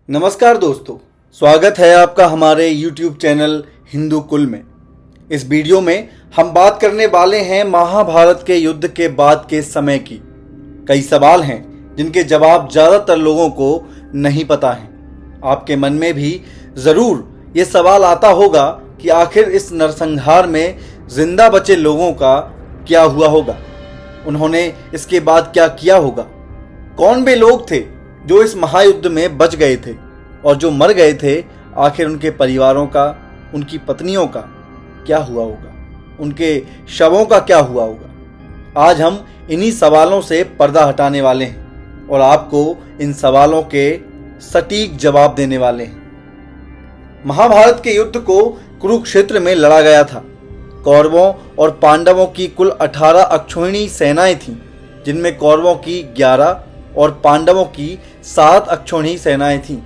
नमस्कार दोस्तों, स्वागत है आपका हमारे YouTube चैनल हिंदू कुल में। इस वीडियो में हम बात करने वाले हैं महाभारत के युद्ध के बाद के समय की। कई सवाल हैं जिनके जवाब ज़्यादातर लोगों को नहीं पता है। आपके मन में भी ज़रूर ये सवाल आता होगा कि आखिर इस नरसंहार में जिंदा बचे लोगों का क्या हुआ होगा, उन्होंने इसके बाद क्या किया होगा, कौन वे लोग थे जो इस महायुद्ध में बच गए थे और जो मर गए थे आखिर उनके परिवारों का, उनकी पत्नियों का क्या हुआ होगा, उनके शवों का क्या हुआ होगा। आज हम इन्हीं सवालों से पर्दा हटाने वाले हैं और आपको इन सवालों के सटीक जवाब देने वाले हैं। महाभारत के युद्ध को कुरुक्षेत्र में लड़ा गया था। कौरवों और पांडवों की कुल 18 अक्षौहिणी सेनाएं थीं, जिनमें कौरवों की 11 और पांडवों की 7 अक्षौहिणी सेनाएं थीं।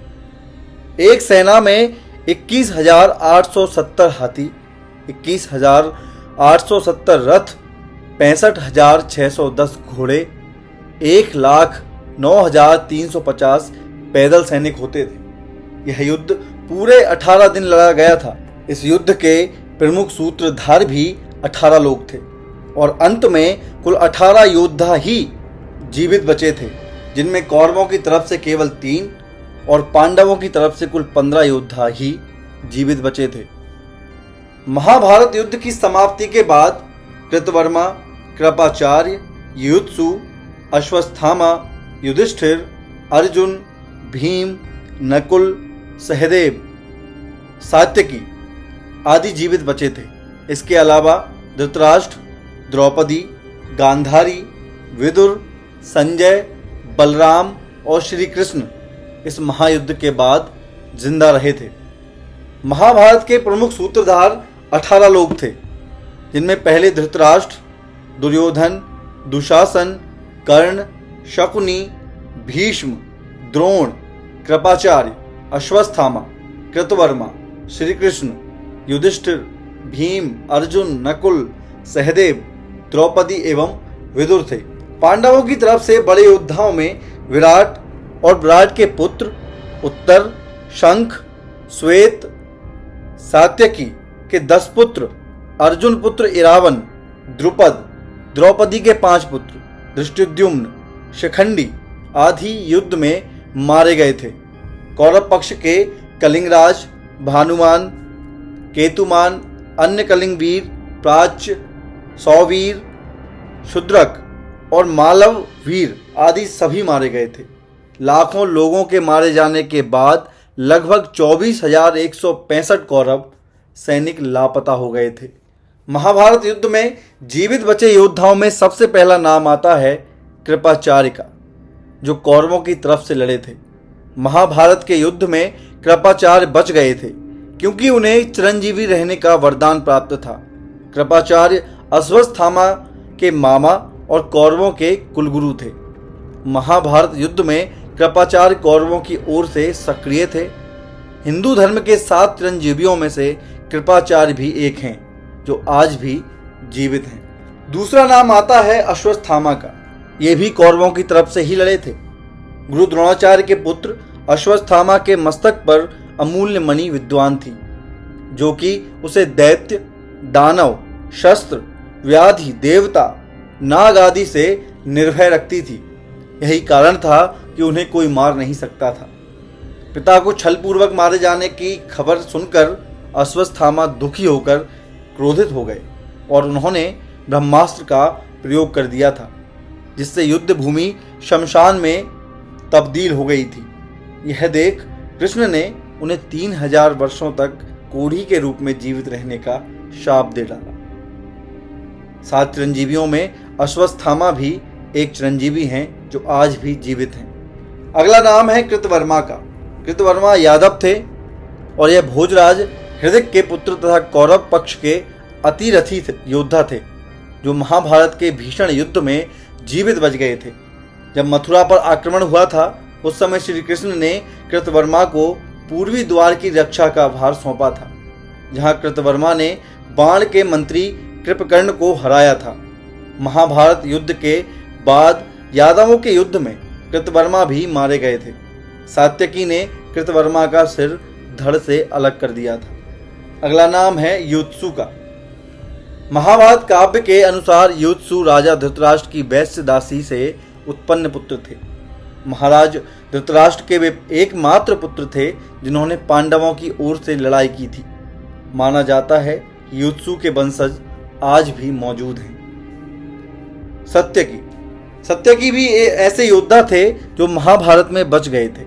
एक सेना में 21,870 हाथी, 21,870 रथ, 65,610 घोड़े, 1,09,350 पैदल सैनिक होते थे। यह युद्ध पूरे 18 दिन लड़ा गया था। इस युद्ध के प्रमुख सूत्रधार भी 18 लोग थे और अंत में कुल 18 योद्धा ही जीवित बचे थे, जिनमें कौरवों की तरफ से केवल 3 और पांडवों की तरफ से कुल 15 योद्धा ही जीवित बचे थे। महाभारत युद्ध की समाप्ति के बाद कृतवर्मा, कृपाचार्य, युयुत्सु, अश्वत्थामा, युधिष्ठिर, अर्जुन, भीम, नकुल, सहदेव, सात्यकी आदि जीवित बचे थे। इसके अलावा धृतराष्ट्र, द्रौपदी, गांधारी, विदुर, संजय, बलराम और श्री कृष्ण इस महायुद्ध के बाद जिंदा रहे थे। महाभारत के प्रमुख सूत्रधार 18 लोग थे, जिनमें पहले धृतराष्ट्र, दुर्योधन, दुशासन, कर्ण, शकुनी, भीष्म, द्रोण, कृपाचार्य, अश्वत्थामा, कृतवर्मा, श्री कृष्ण, युधिष्ठिर, भीम, अर्जुन, नकुल, सहदेव, द्रौपदी एवं विदुर थे। पांडवों की तरफ से बड़े योद्धाओं में विराट और विराट के पुत्र उत्तर, शंख, श्वेत, सात्यकी के 10 पुत्र, अर्जुन पुत्र इरावन, द्रुपद, द्रौपदी के 5 पुत्र, धृष्टद्युम्न, शिखंडी आदि युद्ध में मारे गए थे। कौरव पक्ष के कलिंगराज, भानुमान, केतुमान, अन्य कलिंगवीर, प्राच्य, सौवीर, शूद्रक और मालव वीर आदि सभी मारे गए थे। लाखों लोगों के मारे जाने के बाद लगभग 24,165 कौरव सैनिक लापता हो गए थे। महाभारत युद्ध में जीवित बचे योद्धाओं में सबसे पहला नाम आता है कृपाचार्य का, जो कौरवों की तरफ से लड़े थे। महाभारत के युद्ध में कृपाचार्य बच गए थे क्योंकि उन्हें चिरंजीवी रहने का वरदान प्राप्त था। कृपाचार्य अश्वत्थामा के मामा और कौरवों के कुलगुरु थे। महाभारत युद्ध में कृपाचार्य कौरवों की ओर से सक्रिय थे। हिंदू धर्म के 7 चिरंजीवियों में से कृपाचार्य भी एक हैं, जो आज भी जीवित हैं। दूसरा नाम आता है अश्वत्थामा का। ये भी कौरवों की तरफ से ही लड़े थे। गुरु द्रोणाचार्य के पुत्र अश्वत्थामा के मस्तक पर अमूल्य मणि विद्वान थी, जो कि उसे दैत्य, दानव, शस्त्र, व्याधि, देवता, नाग आदि से निर्भय रखती थी। यही कारण था कि उन्हें कोई मार नहीं सकता था। पिता को छलपूर्वक मारे जाने की खबर सुनकर अश्वत्थामा दुखी होकर क्रोधित हो गए और उन्होंने ब्रह्मास्त्र का प्रयोग कर दिया था, जिससे युद्ध भूमि शमशान में तब्दील हो गई थी। यह देख कृष्ण ने उन्हें 3000 वर्षों तक कोढ़ी के रूप में जीवित रहने का शाप दे डाला। 7 चिरंजीवियों में अश्वत्थामा भी एक चिरंजीवी हैं, जो आज भी जीवित हैं। अगला नाम है कृतवर्मा का। कृतवर्मा यादव थे और यह भोजराज हृदय के पुत्र तथा कौरव पक्ष के अतिरथी योद्धा थे, जो महाभारत के भीषण युद्ध में जीवित बच गए थे। जब मथुरा पर आक्रमण हुआ था, उस समय श्री कृष्ण ने कृतवर्मा को पूर्वी द्वार की रक्षा का भार सौंपा था, जहां कृतवर्मा ने बाण के मंत्री कृपकर्ण को हराया था। महाभारत युद्ध के बाद यादवों के युद्ध में कृतवर्मा भी मारे गए थे। सात्यकी ने कृतवर्मा का सिर धड़ से अलग कर दिया था। अगला नाम है युत्सु का। महाभारत काव्य के अनुसार युत्सु राजा धृतराष्ट्र की वैश्य दासी से उत्पन्न पुत्र थे। महाराज धृतराष्ट्र के वे एकमात्र पुत्र थे जिन्होंने पांडवों की ओर से लड़ाई की थी। माना जाता है कि युत्सु के वंशज आज भी मौजूद हैं। सत्यकी भी ऐसे योद्धा थे जो महाभारत में बच गए थे।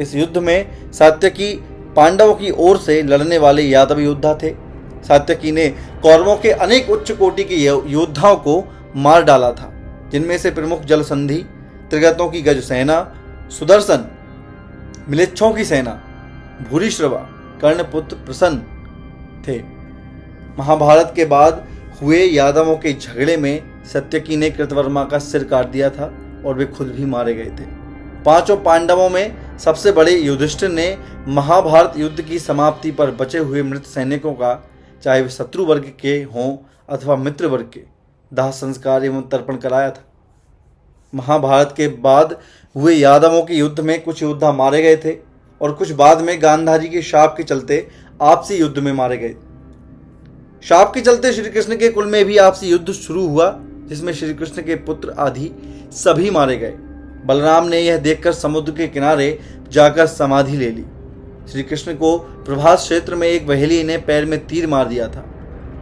इस युद्ध में सात्यकी पांडवों की ओर से लड़ने वाले यादव योद्धा थे। सात्यकी ने कौरवों के अनेक उच्च कोटि के योद्धाओं को मार डाला था, जिनमें से प्रमुख जलसंधि, त्रिगतों की गज सेना, सुदर्शन, मिलेच्छों की सेना, भूरिश्रवा, कर्णपुत्र प्रसन्न थे। महाभारत के बाद हुए यादवों के झगड़े में सत्यकी ने कृतवर्मा का सिर काट दिया था और वे खुद भी मारे गए थे। पांचों पांडवों में सबसे बड़े युधिष्ठिर ने महाभारत युद्ध की समाप्ति पर बचे हुए मृत सैनिकों का, चाहे वे शत्रु वर्ग के हों अथवा मित्र वर्ग के, दाह संस्कार एवं तर्पण कराया था। महाभारत के बाद हुए यादवों के युद्ध में कुछ योद्धा मारे गए थे और कुछ बाद में गांधारी के शाप के चलते आपसी युद्ध में मारे गए। शाप के चलते श्री कृष्ण के कुल में भी आपसी युद्ध शुरू हुआ, जिसमें श्री कृष्ण के पुत्र आदि सभी मारे गए। बलराम ने यह देखकर समुद्र के किनारे जाकर समाधि ले ली। श्री कृष्ण को प्रभास क्षेत्र में एक वहेली ने पैर में तीर मार दिया था।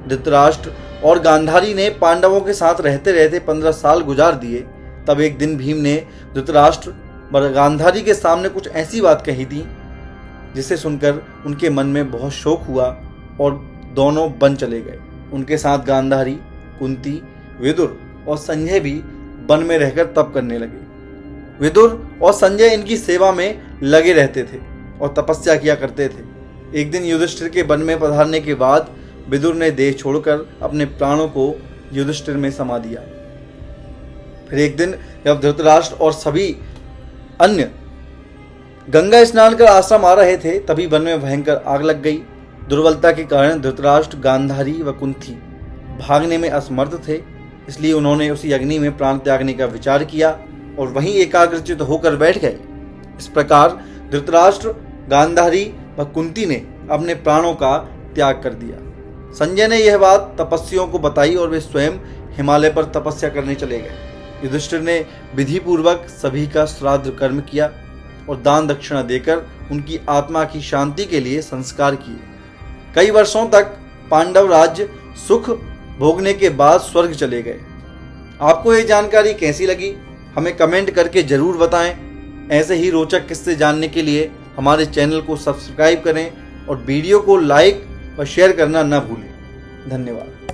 धृतराष्ट्र और गांधारी ने पांडवों के साथ रहते रहते 15 साल गुजार दिए। तब एक दिन भीम ने धृतराष्ट्र और गांधारी के सामने कुछ ऐसी बात कही थी जिसे सुनकर उनके मन में बहुत शोक हुआ और दोनों वन चले गए। उनके साथ गांधारी, कुंती, विदुर और संजय भी वन में रहकर तप करने लगे। विदुर और संजय इनकी सेवा में लगे रहते थे और तपस्या किया करते थे। एक दिन युधिष्ठिर के वन में पधारने के बाद विदुर ने देह छोड़कर अपने प्राणों को युधिष्ठिर में समा दिया। फिर एक दिन जब धृतराष्ट्र और सभी अन्य गंगा स्नान कर आश्रम आ रहे थे, तभी वन में भयंकर आग लग गई। दुर्बलता के कारण धृतराष्ट्र, गांधारी व कुंती भागने में असमर्थ थे, इसलिए उन्होंने उसी अग्नि में प्राण त्यागने का विचार किया और वहीं एकाग्रचित होकर बैठ गए। इस प्रकार धृतराष्ट्र, गांधारी व कुंती ने अपने प्राणों का त्याग कर दिया। संजय ने यह बात तपस्वियों को बताई और वे स्वयं हिमालय पर तपस्या करने चले गए। युधिष्ठिर ने विधि पूर्वक सभी का श्राद्ध कर्म किया और दान दक्षिणा देकर उनकी आत्मा की शांति के लिए संस्कार किए। कई वर्षों तक पांडव राज्य सुख भोगने के बाद स्वर्ग चले गए। आपको ये जानकारी कैसी लगी, हमें कमेंट करके जरूर बताएं। ऐसे ही रोचक किस्से जानने के लिए हमारे चैनल को सब्सक्राइब करें और वीडियो को लाइक व शेयर करना न भूलें। धन्यवाद।